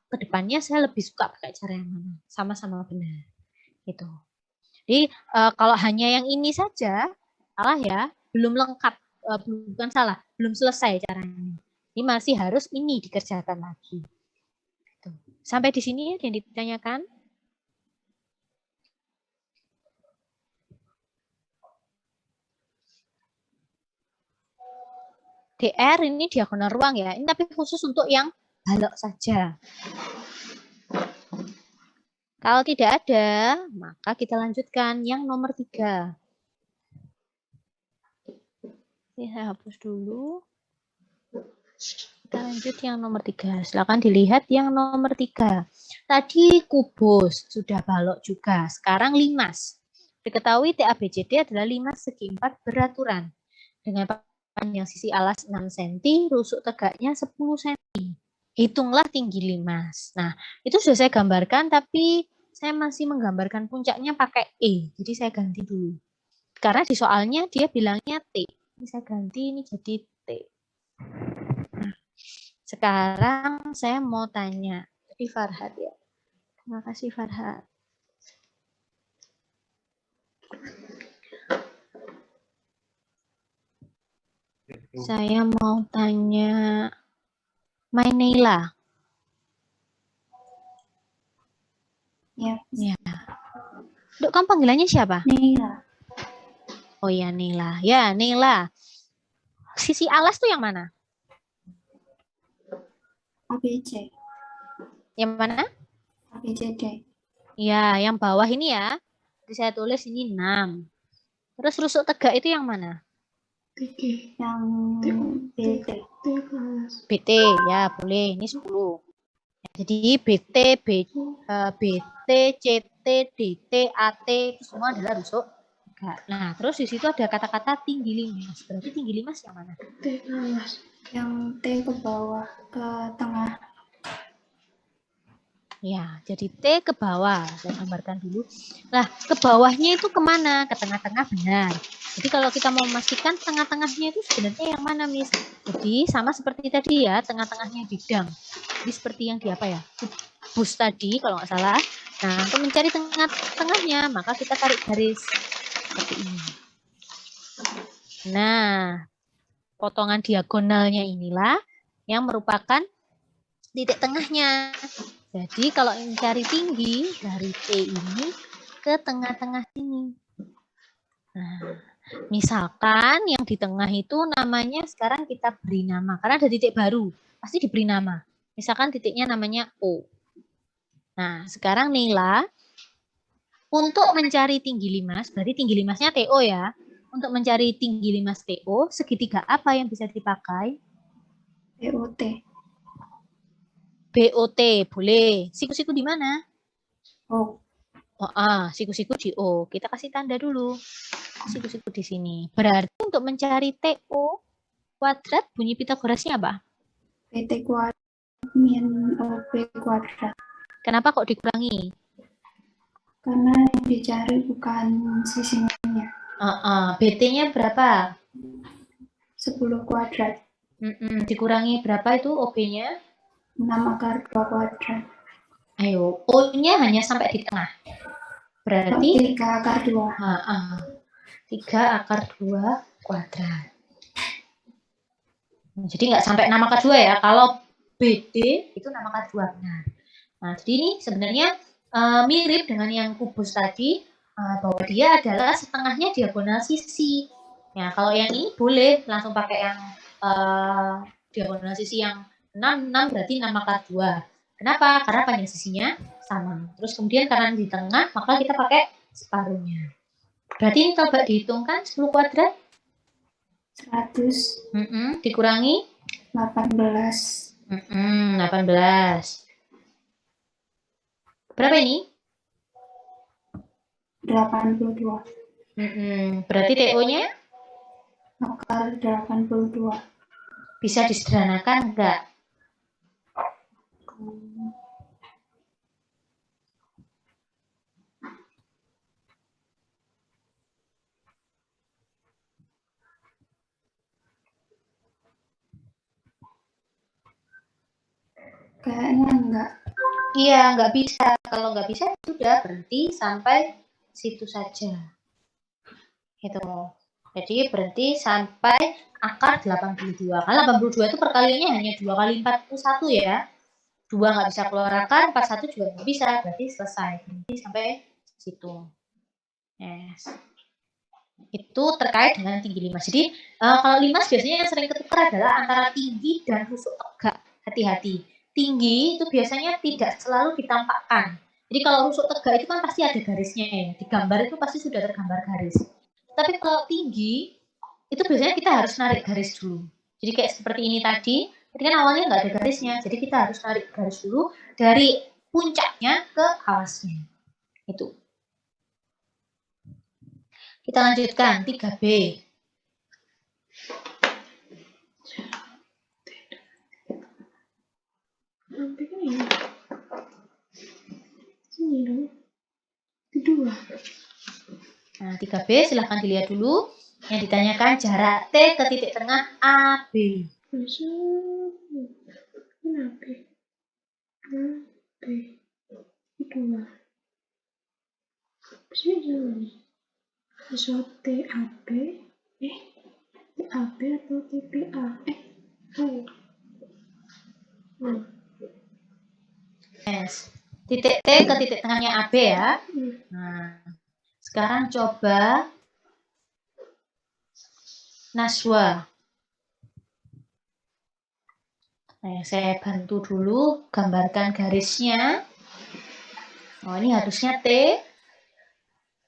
kedepannya saya lebih suka pakai cara yang mana. Sama-sama benar. Gitu. Jadi kalau hanya yang ini saja, salah ya, belum lengkap. Bukan salah, belum selesai caranya. Ini masih harus ini dikerjakan lagi. Gitu. Sampai di sini ya yang ditanyakan. DR ini diagonal ruang ya. Ini tapi khusus untuk yang balok saja. Kalau tidak ada, maka kita lanjutkan yang nomor 3. Ini saya hapus dulu. Kita lanjut yang nomor 3. Silakan dilihat yang nomor 3. Tadi kubus, sudah balok juga. Sekarang limas. Diketahui TABCD adalah limas segi 4 beraturan. Dengan panjang sisi alas 6 cm, rusuk tegaknya 10 cm. Hitunglah tinggi limas. Nah, itu sudah saya gambarkan, tapi saya masih menggambarkan puncaknya pakai E. Jadi saya ganti dulu. Karena di soalnya dia bilangnya T. Ini saya ganti, ini jadi T. Nah, sekarang saya mau tanya. Tadi Farhat ya. Terima kasih Farhat. Saya mau tanya Mainela. Ya. Dok, kamu panggilannya siapa? Nela. Oh ya, Nela. Ya, Nela. Sisi alas tuh yang mana? ABC. Yang mana? ABCD. Ya, yang bawah ini ya. Jadi saya tulis ini 6. Terus rusuk tegak itu yang mana? Yang BT. BT, ya boleh. Ini 10. Jadi BT, BT, CT, DT, AT itu semua adalah rusuk tegak. Nah, terus di situ ada kata-kata tinggi limas. Berarti tinggi limas yang mana? Yang T ke bawah, ke tengah. Ya, jadi T ke bawah. Saya gambarkan dulu. Nah, ke bawahnya itu kemana? Ke tengah-tengah benar. Jadi kalau kita mau memastikan tengah-tengahnya itu sebenarnya yang mana, Miss? Jadi sama seperti tadi ya, tengah-tengahnya bidang. Jadi seperti yang di apa ya? Bus tadi kalau nggak salah. Nah, untuk mencari tengah-tengahnya, maka kita tarik garis seperti ini. Nah, potongan diagonalnya inilah yang merupakan titik tengahnya. Jadi kalau mencari tinggi dari T ini ke tengah-tengah sini. Nah, misalkan yang di tengah itu namanya sekarang kita beri nama. Karena ada titik baru, pasti diberi nama. Misalkan titiknya namanya O. Nah, sekarang Nila, untuk mencari tinggi limas, berarti tinggi limasnya TO ya. Untuk mencari tinggi limas TO, segitiga apa yang bisa dipakai? BOT. BOT, boleh. Siku-siku di mana? O. Siku-siku di O. Kita kasih tanda dulu. Siku-siku di sini. Berarti untuk mencari TO kuadrat, bunyi Pitagorasnya apa? PT kuadrat min OB kuadrat. Kenapa kok dikurangi? Karena yang dicari bukan sisinya. BT-nya berapa? 10 kuadrat. Dikurangi berapa itu OB-nya? 6 akar 2 kuadrat. Ayo, O-nya hanya sampai di tengah. Berarti 3 akar 2. 3 akar 2 kuadrat. Jadi nggak sampai 6 akar 2 ya. Kalau BD itu 6 akar 2 benar. Nah, jadi ini sebenarnya mirip dengan yang kubus tadi, bahwa dia adalah setengahnya diagonal sisi. Ya, kalau yang ini boleh langsung pakai yang diagonal sisi yang 6 berarti 6 akar 2. Kenapa? Karena panjang sisinya sama. Terus kemudian karena di tengah, maka kita pakai separuhnya. Berarti ini coba dihitungkan 10 kuadrat. 100. Dikurangi? 18. 18. Berapa ini? 82. Berarti TO-nya? Akar 82. Bisa disederhanakan enggak? Kayaknya enggak. Iya, enggak bisa. Kalau enggak bisa, sudah berhenti sampai situ saja. Gitu. Jadi berhenti sampai akar 82. Karena 82 itu perkaliannya hanya 2 kali 41 ya. 2 nggak bisa keluar akar, 41 juga nggak bisa. Berarti selesai. Berhenti sampai situ. Yes. Itu terkait dengan tinggi limas. Jadi kalau limas biasanya yang sering ketukar adalah antara tinggi dan rusuk tegak. Hati-hati. Tinggi itu biasanya tidak selalu ditampakkan. Jadi kalau rusuk tegak itu kan pasti ada garisnya ya. Di gambar itu pasti sudah tergambar garis. Tapi kalau tinggi itu biasanya kita harus narik garis dulu. Jadi kayak seperti ini tadi, kan awalnya nggak ada garisnya. Jadi kita harus narik garis dulu dari puncaknya ke alasnya. Itu. Kita lanjutkan 3B. Nah, 3B silahkan dilihat dulu. Yang ditanyakan jarak T ke titik tengah AB. TAB atau TPA? Yes. Titik T ke titik tengahnya AB ya. Nah, sekarang coba Naswa. Nah, saya bantu dulu gambarkan garisnya. Oh, ini harusnya T.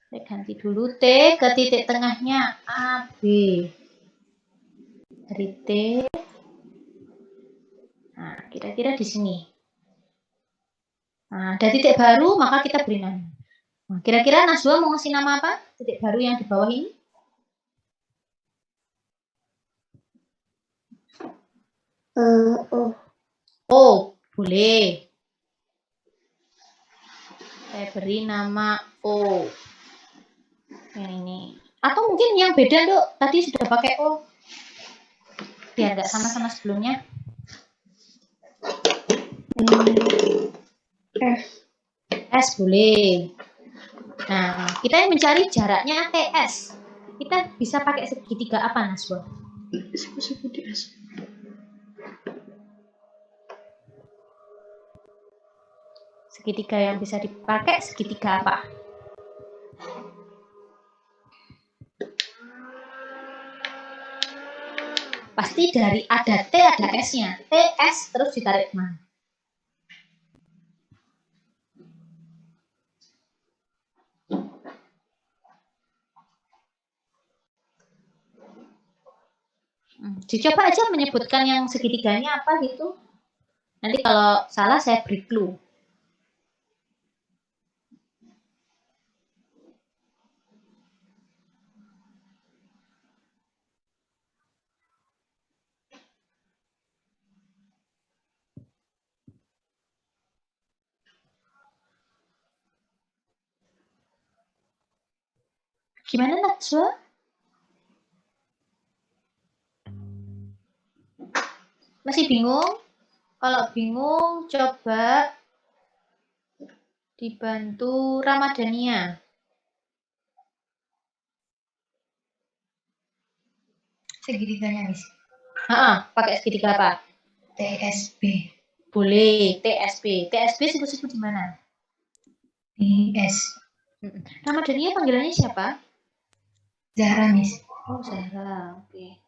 Saya ganti dulu T ke titik tengahnya AB. Dari T. Nah, kira-kira di sini. Nah, ada titik baru, maka kita beri nama. Nah, kira-kira Najwa mau ngasih nama apa? Titik baru yang di bawah ini? Oh, boleh. Saya beri nama O. Yang ini. Atau mungkin yang beda, Dok. Tadi sudah pakai O. Biar nggak sama-sama sebelumnya. S boleh. Nah, kita yang mencari jaraknya TS. Kita bisa pakai segitiga apa, Najwa? Siku-siku di S. Segitiga yang bisa dipakai segitiga apa? Pasti dari ada T ada S-nya. TS terus ditarik kemana? Coba aja menyebutkan yang segitiganya apa gitu. Nanti kalau salah saya beri clue. Gimana, Najwa? Masih bingung? Kalau bingung, coba dibantu Ramadhania. Segitiganya, Miss. Pakai segitiga apa? TSB. Boleh, TSB. TSB sebut-sebut di mana? Di S. Ramadhania panggilannya siapa? Zahra, Miss. Oh, Zahra. Oke.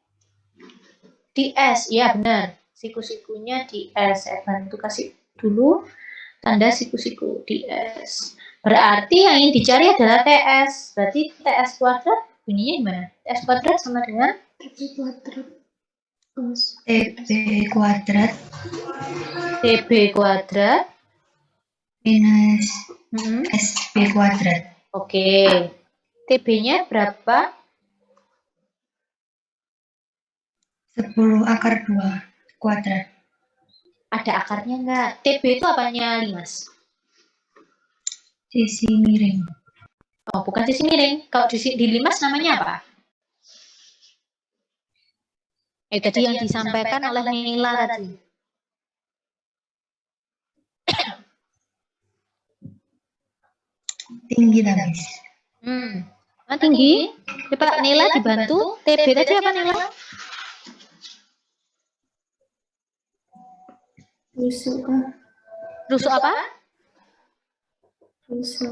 Di S, ya benar. Siku-sikunya di S. Saya bantu kasih dulu tanda siku-siku di S. Berarti yang ingin dicari adalah TS. Berarti TS kuadrat bunyinya gimana? TS kuadrat sama dengan TB kuadrat. TB kuadrat. TB kuadrat Minus SB kuadrat. Oke. TB-nya berapa? 10 akar 2 kuadrat. Ada akarnya enggak? TB itu apanya, Limas? Sisi miring. Oh, bukan sisi miring. Kalau di Limas namanya apa? Tadi yang disampaikan oleh Nila tadi. Tinggi, Miss. Tinggi. Coba Nila dibantu. TB tadi apa, Nila? Rusuk. Rusuk apa? Rusuk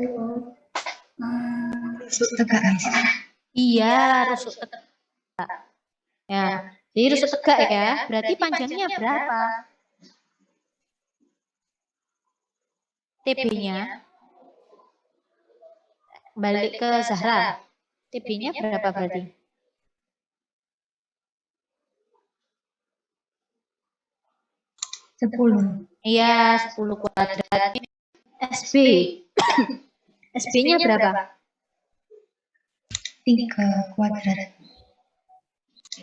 tegak, Miss. Iya, rusuk tegak. Ya, jadi rusuk tegak ya. Berarti panjangnya berapa? TB-nya. Balik ke Zahra. TB-nya berapa berarti? Iya, 10 kuadrat. SB. SB-nya berapa? 3 kuadrat.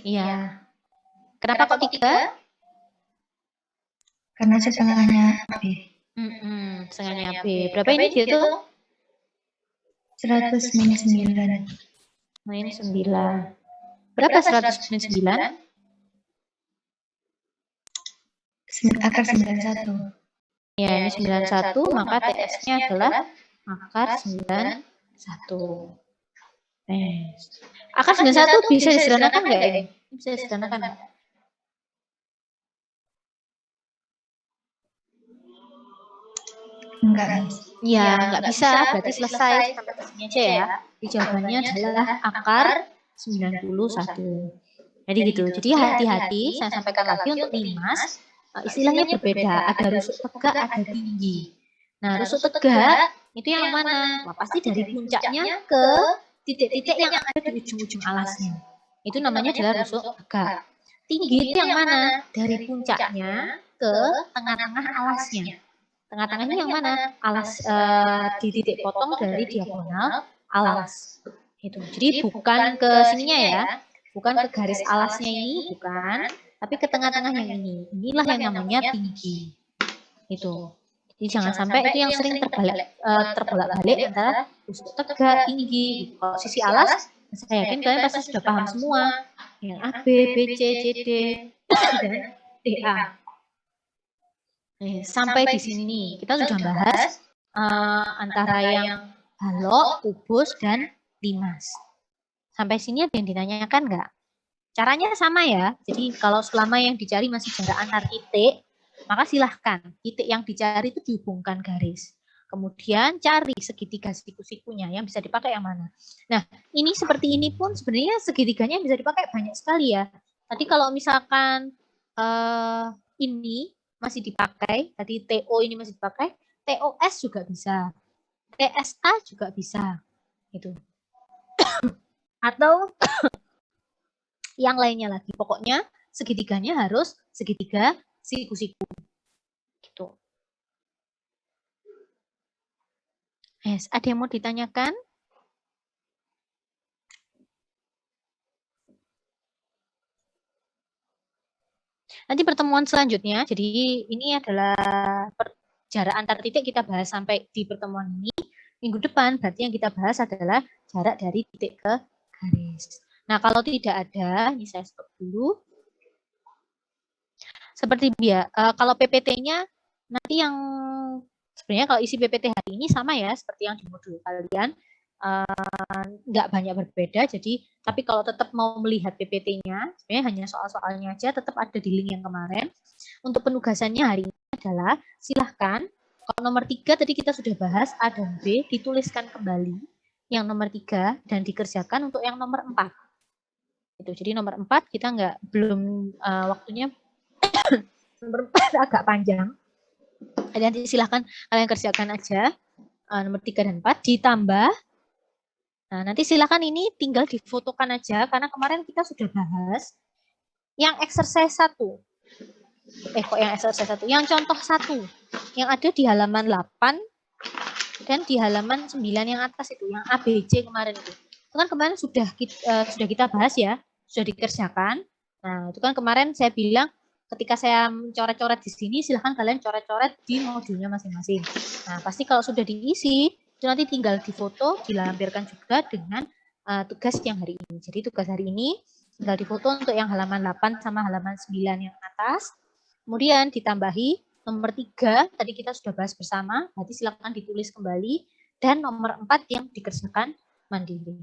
Iya. Kenapa kok 3? Karena setengahnya B. Setengahnya B. Berapa ini dia tuh? 100 minus 9. Minus 9. Berapa 100 minus 9? Akar 91. Ya, ini 91, maka TS-nya adalah akar 91. Akar 91 bisa disederhanakan nggak ini? Bisa disederhanakan nggak? Enggak, Miss. Iya, nggak bisa. Berarti selesai sampai ke sini aja ya. Jawabannya adalah akar 91. Jadi gitu. Jadi hati-hati, saya sampaikan lagi untuk Limas. istilahnya berbeda. Ada rusuk tegak, ada tinggi. Nah, rusuk tegak itu yang mana? Wah, pasti dari puncaknya ke titik-titik yang ada di ujung-ujung alasnya. Itu namanya adalah rusuk tegak. Tinggi itu yang mana? Dari puncaknya ke tengah-tengah alasnya. Tengah-tengahnya yang mana? Alas di titik potong dari diagonal alas. Itu. Jadi bukan ke sininya ya. Bukan ke garis alasnya ini, bukan. Tapi ke tengah-tengah yang ini. Inilah yang namanya tinggi. Itu. Jadi jangan sampai itu yang sering terbolak-balik antara rusuk tegak, tinggi. Kalau sisi alas, saya yakin kalian pasti sudah paham semua. Yang A, B, B, C, C, D, dan DA. Sampai di sini kita sudah bahas antara yang balok, kubus, dan limas. Sampai sini ada yang ditanyakan nggak? Caranya sama ya. Jadi kalau selama yang dicari masih jarak antar titik, maka silahkan titik yang dicari itu dihubungkan garis. Kemudian cari segitiga siku-sikunya yang bisa dipakai yang mana. Nah, ini seperti ini pun sebenarnya segitiganya bisa dipakai banyak sekali ya. Tadi kalau misalkan ini masih dipakai, tadi TO ini masih dipakai, TOS juga bisa, TSA juga bisa, gitu. Atau yang lainnya lagi, pokoknya segitiganya harus segitiga siku-siku, gitu. Yes, ada yang mau ditanyakan? Nanti pertemuan selanjutnya, jadi ini adalah jarak antar titik kita bahas sampai di pertemuan ini. Minggu depan berarti yang kita bahas adalah jarak dari titik ke garis. Nah, kalau tidak ada, ini saya stop dulu. Seperti kalau PPT-nya nanti yang sebenarnya kalau isi PPT hari ini sama ya seperti yang di modul kalian. Nggak banyak berbeda, jadi tapi kalau tetap mau melihat PPT-nya, sebenarnya hanya soal-soalnya aja, tetap ada di link yang kemarin. Untuk penugasannya hari ini adalah silahkan, kalau nomor 3 tadi kita sudah bahas, A dan B, dituliskan kembali yang nomor 3 dan dikerjakan untuk yang nomor 4. Itu, jadi nomor 4 kita belum waktunya nomor 4 agak panjang. Nanti silahkan kalian kerjakan aja nomor 3 dan 4 ditambah. Nah, nanti silakan ini tinggal difotokan aja, karena kemarin kita sudah bahas yang exercise 1. Kok yang exercise 1? Yang contoh 1, yang ada di halaman 8 dan di halaman 9 yang atas itu, yang ABC kemarin itu. Itu kan kemarin sudah kita bahas ya, sudah dikerjakan. Nah, itu kan kemarin saya bilang, ketika saya coret-coret di sini, silahkan kalian coret-coret di modulnya masing-masing. Nah, pasti kalau sudah diisi, itu nanti tinggal difoto, dilampirkan juga dengan tugas yang hari ini. Jadi tugas hari ini tinggal difoto untuk yang halaman 8 sama halaman 9 yang atas. Kemudian ditambahi nomor 3, tadi kita sudah bahas bersama, berarti silakan ditulis kembali. Dan nomor 4 yang dikerjakan mandiri.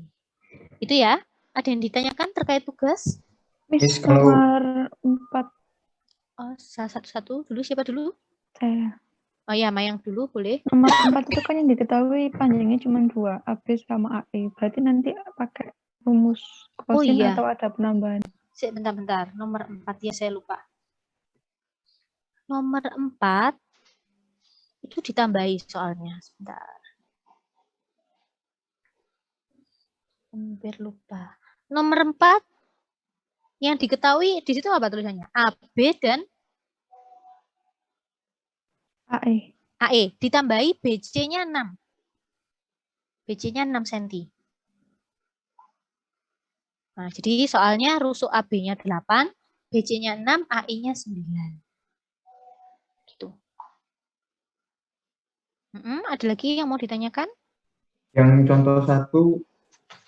Itu ya. Ada yang ditanyakan terkait tugas? Miss, nomor 4. Oh, satu-satu dulu. Siapa dulu? Saya. Oh ya, Mayang dulu boleh. Nomor 4 itu kan yang diketahui panjangnya cuma 2, AB sama AE. Berarti nanti pakai rumus kosin atau ada penambahan? Bentar-bentar. Nomor 4 ya saya lupa. Nomor 4 itu ditambahi soalnya. Sebentar. Hampir lupa. Nomor 4 yang diketahui di situ apa tulisannya? AB dan AE. Ditambahi BC-nya 6. BC-nya 6 cm. Nah, jadi soalnya rusuk AB-nya 8, BC-nya 6, AE-nya 9. Gitu. Ada lagi yang mau ditanyakan? Yang contoh 1,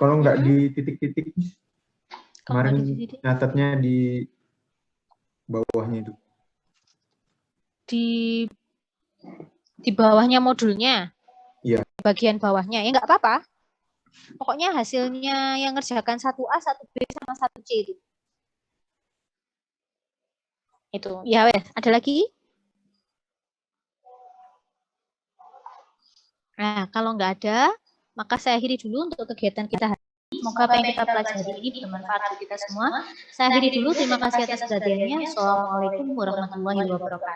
kalau nggak di titik-titik, kemarin nyatetnya di bawahnya itu. Di bawahnya modulnya? Iya. Bagian bawahnya, ya nggak apa-apa. Pokoknya hasilnya yang ngerjakan 1A, 1B, sama 1C itu. Itu, ya wes. Ada lagi? Nah, kalau nggak ada, maka saya akhiri dulu untuk kegiatan kita hari ini. Semoga apa yang kita pelajari ini bermanfaat untuk kita semua. Saya akhiri dulu. Terima kasih atas perhatiannya. Assalamualaikum warahmatullahi wabarakatuh.